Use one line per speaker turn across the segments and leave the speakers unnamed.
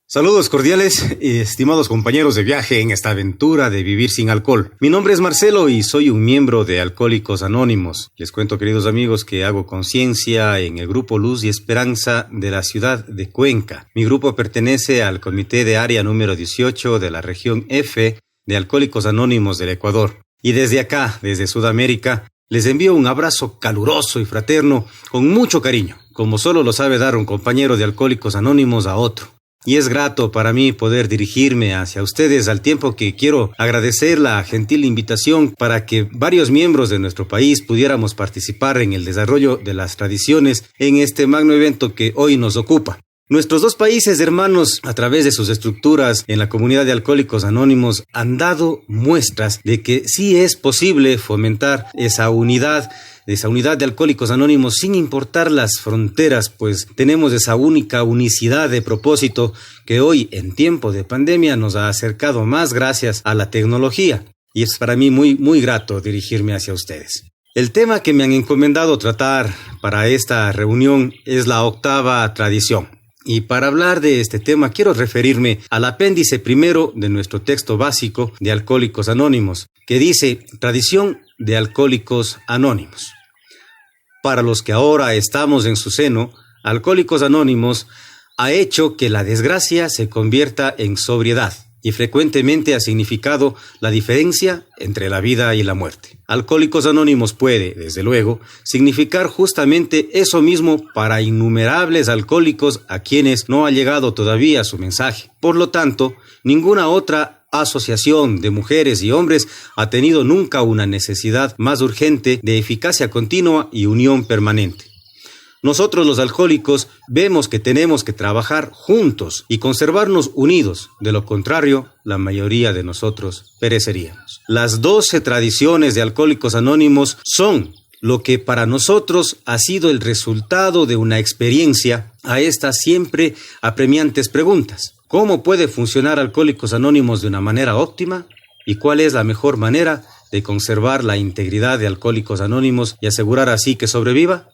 Saludos cordiales, estimados compañeros de viaje en esta aventura de vivir sin alcohol. Mi nombre es Marcelo y soy un miembro de Alcohólicos Anónimos. Les cuento, queridos amigos, que hago conciencia en el grupo Luz y Esperanza de la ciudad de Cuenca. Mi grupo pertenece al comité de área número 18 de la región F de Alcohólicos Anónimos del Ecuador. Y desde acá, desde Sudamérica, les envío un abrazo caluroso y fraterno con mucho cariño, como solo lo sabe dar un compañero de Alcohólicos Anónimos a otro. Y es grato para mí poder dirigirme hacia ustedes al tiempo que quiero agradecer la gentil invitación para que varios miembros de nuestro país pudiéramos participar en el desarrollo de las tradiciones en este magno evento que hoy nos ocupa. Nuestros dos países hermanos, a través de sus estructuras en la comunidad de Alcohólicos Anónimos, han dado muestras de que sí es posible fomentar esa unidad de Alcohólicos Anónimos sin importar las fronteras, pues tenemos esa única unicidad de propósito que hoy, en tiempo de pandemia, nos ha acercado más gracias a la tecnología. Y es para mí muy grato dirigirme hacia ustedes. El tema que me han encomendado tratar para esta reunión es la octava tradición. Y para hablar de este tema quiero referirme al apéndice primero de nuestro texto básico de Alcohólicos Anónimos, que dice Tradición de Alcohólicos Anónimos. Para los que ahora estamos en su seno, Alcohólicos Anónimos ha hecho que la desgracia se convierta en sobriedad y frecuentemente ha significado la diferencia entre la vida y la muerte. Alcohólicos Anónimos puede, desde luego, significar justamente eso mismo para innumerables alcohólicos a quienes no ha llegado todavía su mensaje. Por lo tanto, ninguna otra asociación de mujeres y hombres ha tenido nunca una necesidad más urgente de eficacia continua y unión permanente. Nosotros los alcohólicos vemos que tenemos que trabajar juntos y conservarnos unidos, de lo contrario, la mayoría de nosotros pereceríamos. Las 12 tradiciones de Alcohólicos Anónimos son lo que para nosotros ha sido el resultado de una experiencia a estas siempre apremiantes preguntas. ¿Cómo puede funcionar Alcohólicos Anónimos de una manera óptima? ¿Y cuál es la mejor manera de conservar la integridad de Alcohólicos Anónimos y asegurar así que sobreviva?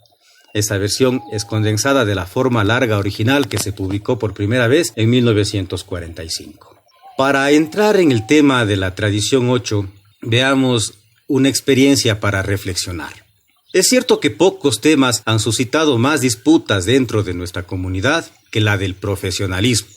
Esta versión es condensada de la forma larga original que se publicó por primera vez en 1945. Para entrar en el tema de la tradición 8, veamos una experiencia para reflexionar. Es cierto que pocos temas han suscitado más disputas dentro de nuestra comunidad que la del profesionalismo.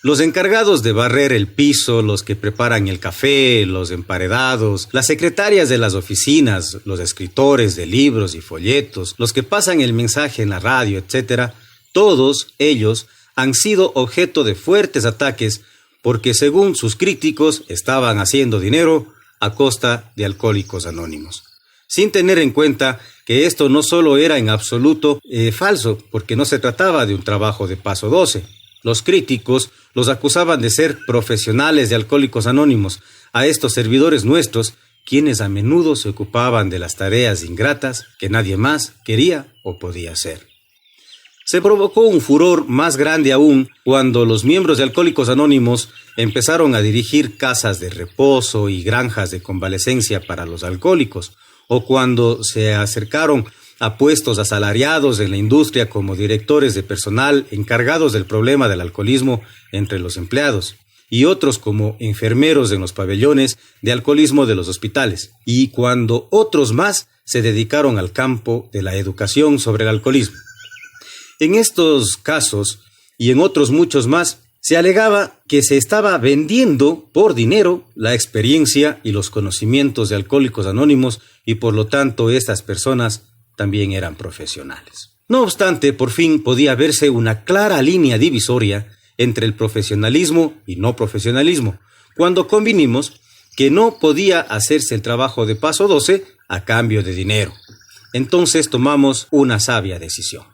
Los encargados de barrer el piso, los que preparan el café, los emparedados, las secretarias de las oficinas, los escritores de libros y folletos, los que pasan el mensaje en la radio, etc., todos ellos han sido objeto de fuertes ataques porque, según sus críticos, estaban haciendo dinero a costa de Alcohólicos Anónimos, sin tener en cuenta que esto no solo era en absoluto falso, porque no se trataba de un trabajo de paso 12. Los críticos los acusaban de ser profesionales de Alcohólicos Anónimos a estos servidores nuestros, quienes a menudo se ocupaban de las tareas ingratas que nadie más quería o podía hacer. Se provocó un furor más grande aún cuando los miembros de Alcohólicos Anónimos empezaron a dirigir casas de reposo y granjas de convalecencia para los alcohólicos, o cuando se acercaron a puestos asalariados en la industria como directores de personal encargados del problema del alcoholismo entre los empleados, y otros como enfermeros en los pabellones de alcoholismo de los hospitales, y cuando otros más se dedicaron al campo de la educación sobre el alcoholismo. En estos casos, y en otros muchos más, se alegaba que se estaba vendiendo por dinero la experiencia y los conocimientos de Alcohólicos Anónimos, y por lo tanto estas personas también eran profesionales. No obstante, por fin podía verse una clara línea divisoria entre el profesionalismo y no profesionalismo, cuando convinimos que no podía hacerse el trabajo de paso 12 a cambio de dinero. Entonces tomamos una sabia decisión.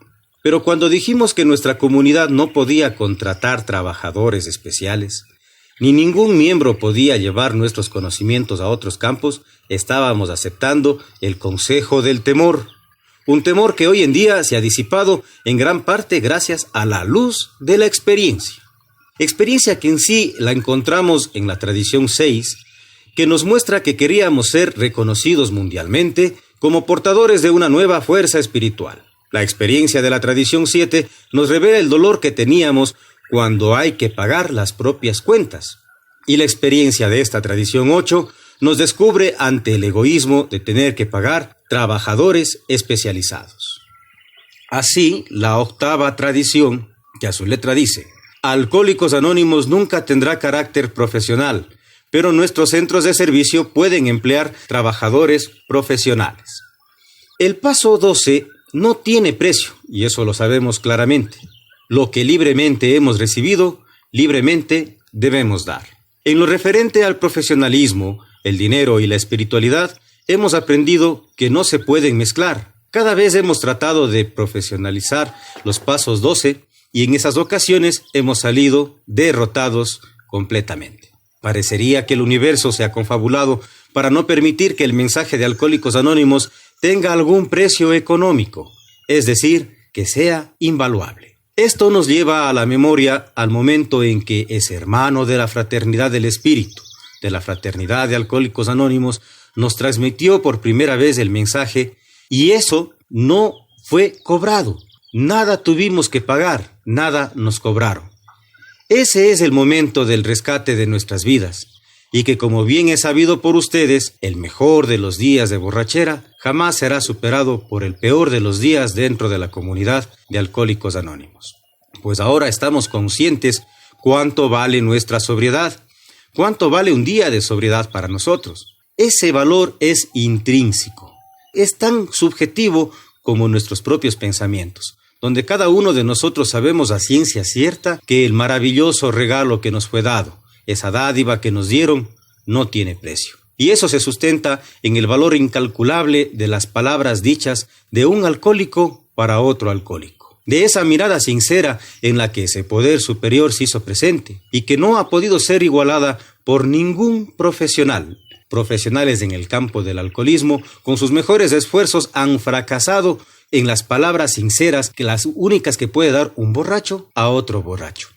Pero cuando dijimos que nuestra comunidad no podía contratar trabajadores especiales, ni ningún miembro podía llevar nuestros conocimientos a otros campos, estábamos aceptando el consejo del temor. Un temor que hoy en día se ha disipado en gran parte gracias a la luz de la experiencia. Experiencia que en sí la encontramos en la tradición 6, que nos muestra que queríamos ser reconocidos mundialmente como portadores de una nueva fuerza espiritual. La experiencia de la tradición 7 nos revela el dolor que teníamos cuando hay que pagar las propias cuentas. Y la experiencia de esta tradición 8 nos descubre ante el egoísmo de tener que pagar trabajadores especializados. Así, la octava tradición, que a su letra dice: Alcohólicos Anónimos nunca tendrá carácter profesional, pero nuestros centros de servicio pueden emplear trabajadores profesionales. El paso 12 no tiene precio, y eso lo sabemos claramente. Lo que libremente hemos recibido, libremente debemos dar. En lo referente al profesionalismo, el dinero y la espiritualidad, hemos aprendido que no se pueden mezclar. Cada vez hemos tratado de profesionalizar los pasos 12 y en esas ocasiones hemos salido derrotados completamente. Parecería que el universo se ha confabulado para no permitir que el mensaje de Alcohólicos Anónimos tenga algún precio económico, es decir, que sea invaluable. Esto nos lleva a la memoria al momento en que ese hermano de la Fraternidad del Espíritu, de la Fraternidad de Alcohólicos Anónimos, nos transmitió por primera vez el mensaje, y eso no fue cobrado. Nada tuvimos que pagar, nada nos cobraron. Ese es el momento del rescate de nuestras vidas, y que, como bien es sabido por ustedes, el mejor de los días de borrachera jamás será superado por el peor de los días dentro de la comunidad de Alcohólicos Anónimos. Pues ahora estamos conscientes cuánto vale nuestra sobriedad, cuánto vale un día de sobriedad para nosotros. Ese valor es intrínseco, es tan subjetivo como nuestros propios pensamientos, donde cada uno de nosotros sabemos a ciencia cierta que el maravilloso regalo que nos fue dado, esa dádiva que nos dieron, no tiene precio. Y eso se sustenta en el valor incalculable de las palabras dichas de un alcohólico para otro alcohólico. De esa mirada sincera en la que ese poder superior se hizo presente y que no ha podido ser igualada por ningún profesional. Profesionales en el campo del alcoholismo, con sus mejores esfuerzos, han fracasado en las palabras sinceras, que las únicas que puede dar un borracho a otro borracho.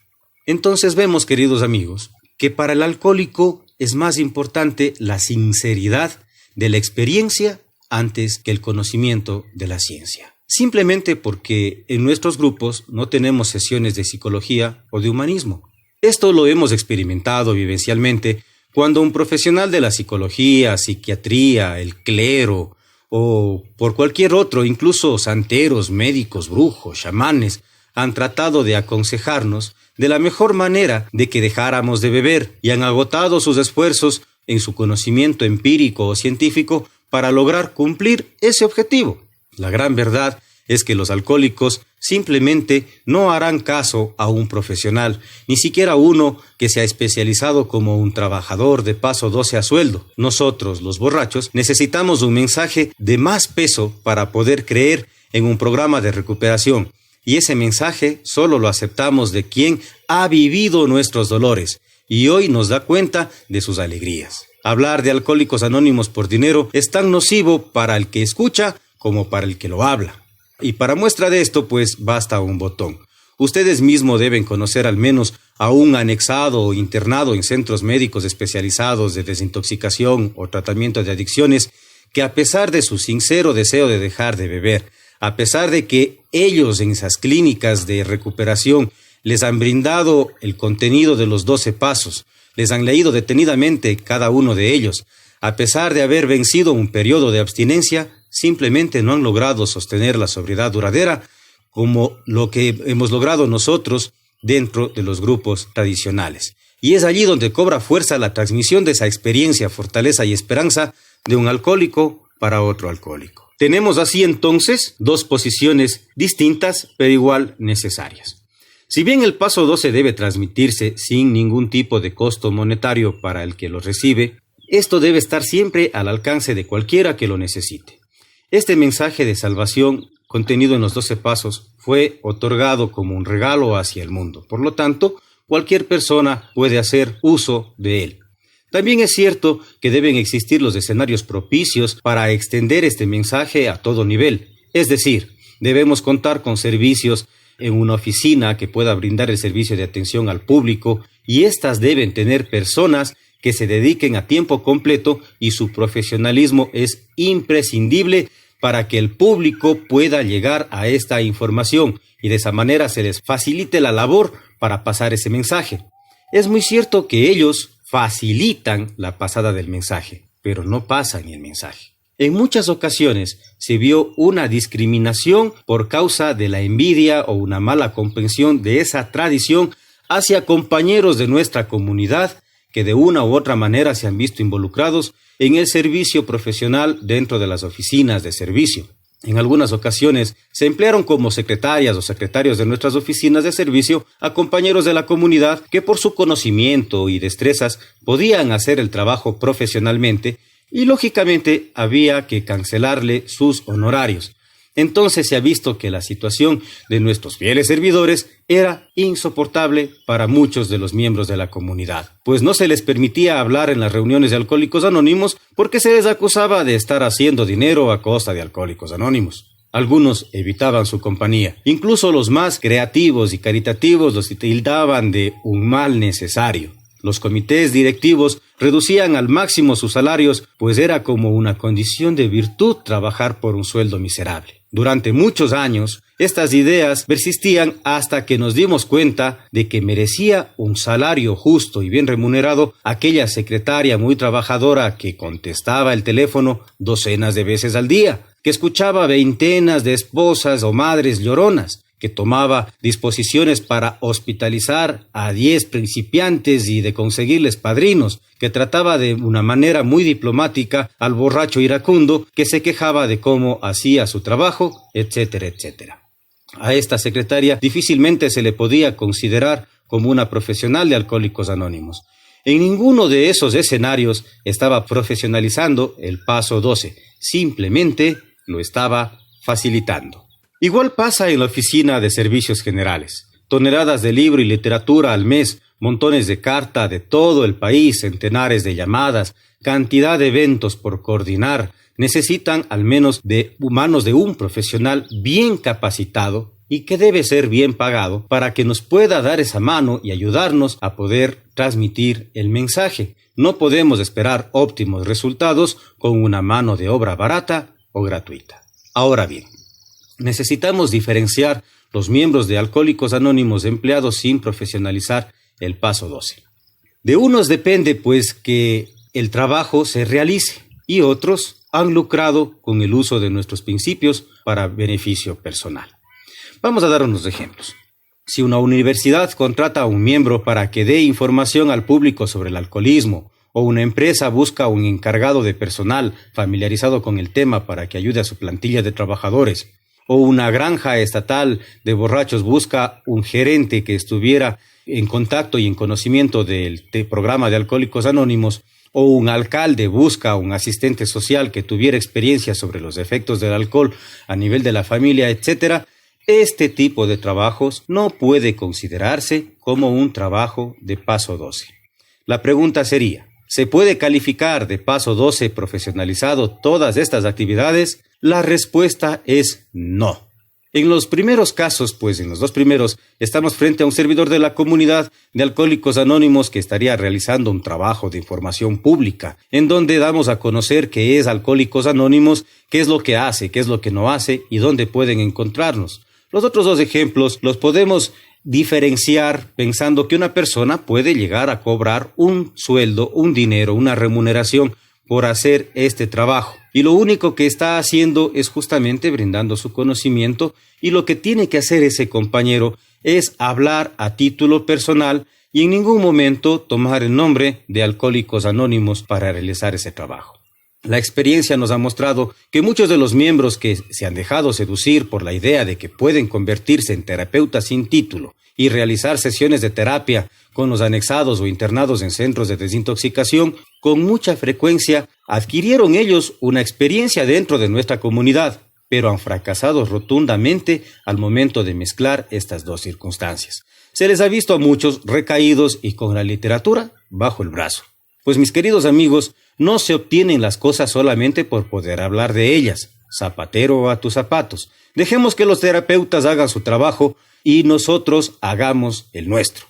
Entonces vemos, queridos amigos, que para el alcohólico es más importante la sinceridad de la experiencia antes que el conocimiento de la ciencia. Simplemente porque en nuestros grupos no tenemos sesiones de psicología o de humanismo. Esto lo hemos experimentado vivencialmente cuando un profesional de la psicología, psiquiatría, el clero o por cualquier otro, incluso santeros, médicos, brujos, chamanes, han tratado de aconsejarnos de la mejor manera de que dejáramos de beber y han agotado sus esfuerzos en su conocimiento empírico o científico para lograr cumplir ese objetivo. La gran verdad es que los alcohólicos simplemente no harán caso a un profesional, ni siquiera uno que se ha especializado como un trabajador de paso 12 a sueldo. Nosotros, los borrachos, necesitamos un mensaje de más peso para poder creer en un programa de recuperación. Y ese mensaje solo lo aceptamos de quien ha vivido nuestros dolores y hoy nos da cuenta de sus alegrías. Hablar de Alcohólicos Anónimos por dinero es tan nocivo para el que escucha como para el que lo habla. Y para muestra de esto, pues, basta un botón. Ustedes mismos deben conocer al menos a un anexado o internado en centros médicos especializados de desintoxicación o tratamiento de adicciones que, a pesar de su sincero deseo de dejar de beber, a pesar de que ellos en esas clínicas de recuperación les han brindado el contenido de los 12 pasos, les han leído detenidamente cada uno de ellos, a pesar de haber vencido un periodo de abstinencia, simplemente no han logrado sostener la sobriedad duradera como lo que hemos logrado nosotros dentro de los grupos tradicionales. Y es allí donde cobra fuerza la transmisión de esa experiencia, fortaleza y esperanza de un alcohólico para otro alcohólico. Tenemos así entonces dos posiciones distintas pero igual necesarias. Si bien el paso 12 debe transmitirse sin ningún tipo de costo monetario para el que lo recibe, esto debe estar siempre al alcance de cualquiera que lo necesite. Este mensaje de salvación contenido en los 12 pasos fue otorgado como un regalo hacia el mundo. Por lo tanto, cualquier persona puede hacer uso de él. También es cierto que deben existir los escenarios propicios para extender este mensaje a todo nivel. Es decir, debemos contar con servicios en una oficina que pueda brindar el servicio de atención al público y éstas deben tener personas que se dediquen a tiempo completo y su profesionalismo es imprescindible para que el público pueda llegar a esta información y de esa manera se les facilite la labor para pasar ese mensaje. Es muy cierto que ellos facilitan la pasada del mensaje, pero no pasan el mensaje. En muchas ocasiones se vio una discriminación por causa de la envidia o una mala comprensión de esa tradición hacia compañeros de nuestra comunidad que de una u otra manera se han visto involucrados en el servicio profesional dentro de las oficinas de servicio. En algunas ocasiones se emplearon como secretarias o secretarios de nuestras oficinas de servicio a compañeros de la comunidad que por su conocimiento y destrezas podían hacer el trabajo profesionalmente y lógicamente había que cancelarle sus honorarios. Entonces se ha visto que la situación de nuestros fieles servidores era insoportable para muchos de los miembros de la comunidad, pues no se les permitía hablar en las reuniones de Alcohólicos Anónimos porque se les acusaba de estar haciendo dinero a costa de Alcohólicos Anónimos. Algunos evitaban su compañía, incluso los más creativos y caritativos los tildaban de un mal necesario. Los comités directivos reducían al máximo sus salarios, pues era como una condición de virtud trabajar por un sueldo miserable. Durante muchos años, estas ideas persistían hasta que nos dimos cuenta de que merecía un salario justo y bien remunerado aquella secretaria muy trabajadora que contestaba el teléfono docenas de veces al día, que escuchaba veintenas de esposas o madres lloronas, que tomaba disposiciones para hospitalizar a 10 principiantes y de conseguirles padrinos, que trataba de una manera muy diplomática al borracho iracundo que se quejaba de cómo hacía su trabajo, etcétera, etcétera. A esta secretaria difícilmente se le podía considerar como una profesional de Alcohólicos Anónimos. En ninguno de esos escenarios estaba profesionalizando el paso 12, simplemente lo estaba facilitando. Igual pasa en la oficina de servicios generales. Toneladas de libro y literatura al mes, montones de carta de todo el país, centenares de llamadas, cantidad de eventos por coordinar, necesitan al menos de manos de un profesional bien capacitado y que debe ser bien pagado para que nos pueda dar esa mano y ayudarnos a poder transmitir el mensaje. No podemos esperar óptimos resultados con una mano de obra barata o gratuita. Ahora bien, necesitamos diferenciar los miembros de Alcohólicos Anónimos empleados sin profesionalizar el paso 12. De unos depende pues que el trabajo se realice y otros han lucrado con el uso de nuestros principios para beneficio personal. Vamos a dar unos ejemplos. Si una universidad contrata a un miembro para que dé información al público sobre el alcoholismo, o una empresa busca un encargado de personal familiarizado con el tema para que ayude a su plantilla de trabajadores, o una granja estatal de borrachos busca un gerente que estuviera en contacto y en conocimiento del programa de Alcohólicos Anónimos, o un alcalde busca un asistente social que tuviera experiencia sobre los efectos del alcohol a nivel de la familia, etc., este tipo de trabajos no puede considerarse como un trabajo de paso 12. La pregunta sería, ¿se puede calificar de paso 12 profesionalizado todas estas actividades? La respuesta es no. En los primeros casos, pues en los dos primeros, estamos frente a un servidor de la comunidad de Alcohólicos Anónimos que estaría realizando un trabajo de información pública, en donde damos a conocer qué es Alcohólicos Anónimos, qué es lo que hace, qué es lo que no hace y dónde pueden encontrarnos. Los otros dos ejemplos los podemos diferenciar pensando que una persona puede llegar a cobrar un sueldo, un dinero, una remuneración por hacer este trabajo. Y lo único que está haciendo es justamente brindando su conocimiento y lo que tiene que hacer ese compañero es hablar a título personal y en ningún momento tomar el nombre de Alcohólicos Anónimos para realizar ese trabajo. La experiencia nos ha mostrado que muchos de los miembros que se han dejado seducir por la idea de que pueden convertirse en terapeutas sin título y realizar sesiones de terapia con los anexados o internados en centros de desintoxicación, con mucha frecuencia adquirieron ellos una experiencia dentro de nuestra comunidad, pero han fracasado rotundamente al momento de mezclar estas dos circunstancias. Se les ha visto a muchos recaídos y con la literatura bajo el brazo. Pues mis queridos amigos, no se obtienen las cosas solamente por poder hablar de ellas. Zapatero a tus zapatos. Dejemos que los terapeutas hagan su trabajo y nosotros hagamos el nuestro.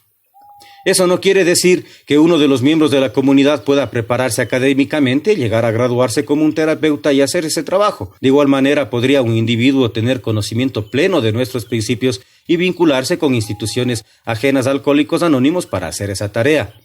Eso no quiere decir que uno de los miembros de la comunidad pueda prepararse académicamente, llegar a graduarse como un terapeuta y hacer ese trabajo. De igual manera, podría un individuo tener conocimiento pleno de nuestros principios y vincularse con instituciones ajenas a Alcohólicos Anónimos para hacer esa tarea.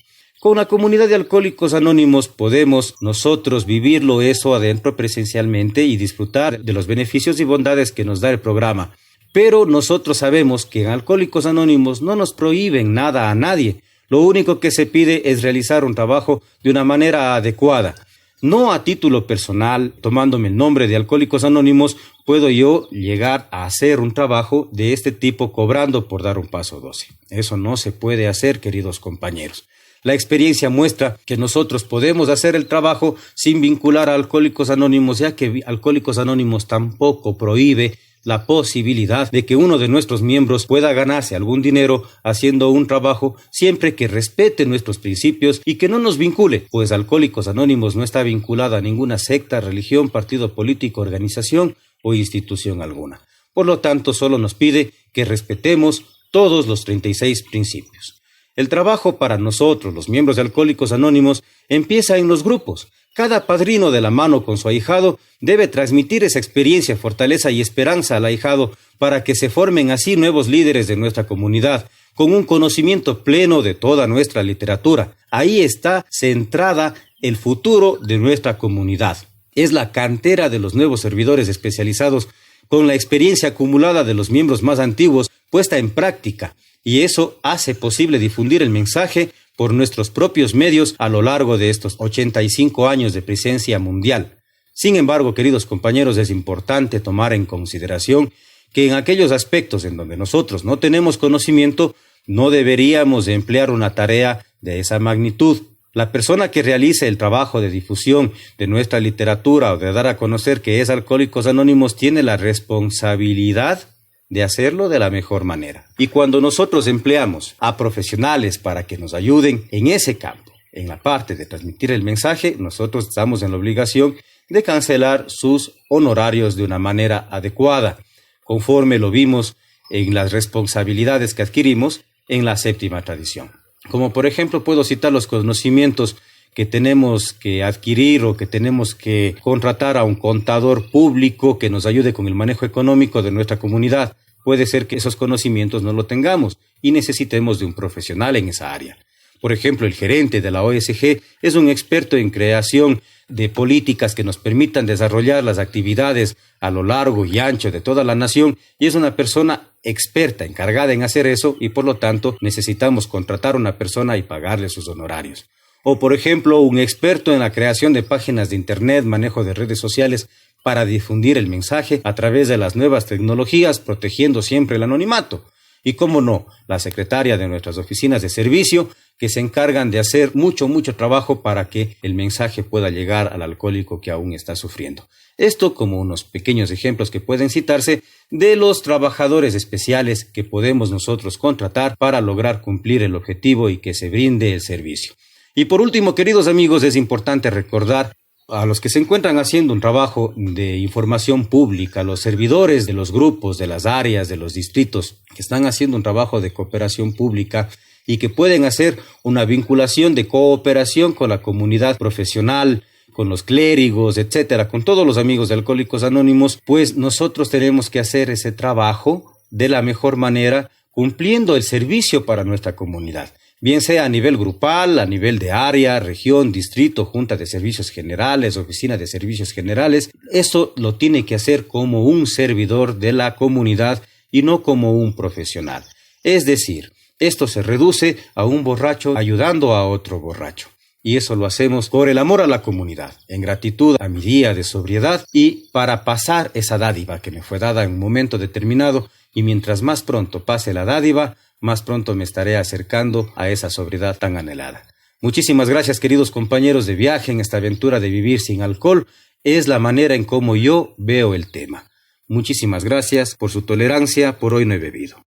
Con la comunidad de Alcohólicos Anónimos podemos nosotros vivirlo eso adentro presencialmente y disfrutar de los beneficios y bondades que nos da el programa. Pero nosotros sabemos que en Alcohólicos Anónimos no nos prohíben nada a nadie. Lo único que se pide es realizar un trabajo de una manera adecuada. No a título personal, tomándome el nombre de Alcohólicos Anónimos, puedo yo llegar a hacer un trabajo de este tipo cobrando por dar un paso 12. Eso no se puede hacer, queridos compañeros. La experiencia muestra que nosotros podemos hacer el trabajo sin vincular a Alcohólicos Anónimos, ya que Alcohólicos Anónimos tampoco prohíbe la posibilidad de que uno de nuestros miembros pueda ganarse algún dinero haciendo un trabajo siempre que respete nuestros principios y que no nos vincule, pues Alcohólicos Anónimos no está vinculada a ninguna secta, religión, partido político, organización o institución alguna. Por lo tanto, solo nos pide que respetemos todos los 36 principios. El trabajo para nosotros, los miembros de Alcohólicos Anónimos, empieza en los grupos. Cada padrino de la mano con su ahijado debe transmitir esa experiencia, fortaleza y esperanza al ahijado para que se formen así nuevos líderes de nuestra comunidad, con un conocimiento pleno de toda nuestra literatura. Ahí está centrada el futuro de nuestra comunidad. Es la cantera de los nuevos servidores especializados con la experiencia acumulada de los miembros más antiguos puesta en práctica. Y eso hace posible difundir el mensaje por nuestros propios medios a lo largo de estos 85 años de presencia mundial. Sin embargo, queridos compañeros, es importante tomar en consideración que en aquellos aspectos en donde nosotros no tenemos conocimiento, no deberíamos de emplear una tarea de esa magnitud. La persona que realice el trabajo de difusión de nuestra literatura o de dar a conocer que es Alcohólicos Anónimos tiene la responsabilidad de hacerlo de la mejor manera. Y cuando nosotros empleamos a profesionales para que nos ayuden en ese campo, en la parte de transmitir el mensaje, nosotros estamos en la obligación de cancelar sus honorarios de una manera adecuada, conforme lo vimos en las responsabilidades que adquirimos en la séptima tradición. Como por ejemplo puedo citar los conocimientos que tenemos que adquirir o que tenemos que contratar a un contador público que nos ayude con el manejo económico de nuestra comunidad. Puede ser que esos conocimientos no lo tengamos y necesitemos de un profesional en esa área. Por ejemplo, el gerente de la OSG es un experto en creación de políticas que nos permitan desarrollar las actividades a lo largo y ancho de toda la nación y es una persona experta, encargada en hacer eso y por lo tanto necesitamos contratar a una persona y pagarle sus honorarios. O, por ejemplo, un experto en la creación de páginas de Internet, manejo de redes sociales para difundir el mensaje a través de las nuevas tecnologías, protegiendo siempre el anonimato. Y, cómo no, la secretaria de nuestras oficinas de servicio, que se encargan de hacer mucho trabajo para que el mensaje pueda llegar al alcohólico que aún está sufriendo. Esto como unos pequeños ejemplos que pueden citarse de los trabajadores especiales que podemos nosotros contratar para lograr cumplir el objetivo y que se brinde el servicio. Y por último, queridos amigos, es importante recordar a los que se encuentran haciendo un trabajo de información pública, los servidores de los grupos, de las áreas, de los distritos, que están haciendo un trabajo de cooperación pública y que pueden hacer una vinculación de cooperación con la comunidad profesional, con los clérigos, etcétera, con todos los amigos de Alcohólicos Anónimos, pues nosotros tenemos que hacer ese trabajo de la mejor manera, cumpliendo el servicio para nuestra comunidad. Bien sea a nivel grupal, a nivel de área, región, distrito, junta de servicios generales, oficina de servicios generales, eso lo tiene que hacer como un servidor de la comunidad y no como un profesional. Es decir, esto se reduce a un borracho ayudando a otro borracho. Y eso lo hacemos por el amor a la comunidad, en gratitud a mi día de sobriedad y para pasar esa dádiva que me fue dada en un momento determinado. Y mientras más pronto pase la dádiva, más pronto me estaré acercando a esa sobriedad tan anhelada. Muchísimas gracias, queridos compañeros de viaje en esta aventura de vivir sin alcohol. Es la manera en cómo yo veo el tema. Muchísimas gracias por su tolerancia. Por hoy no he bebido.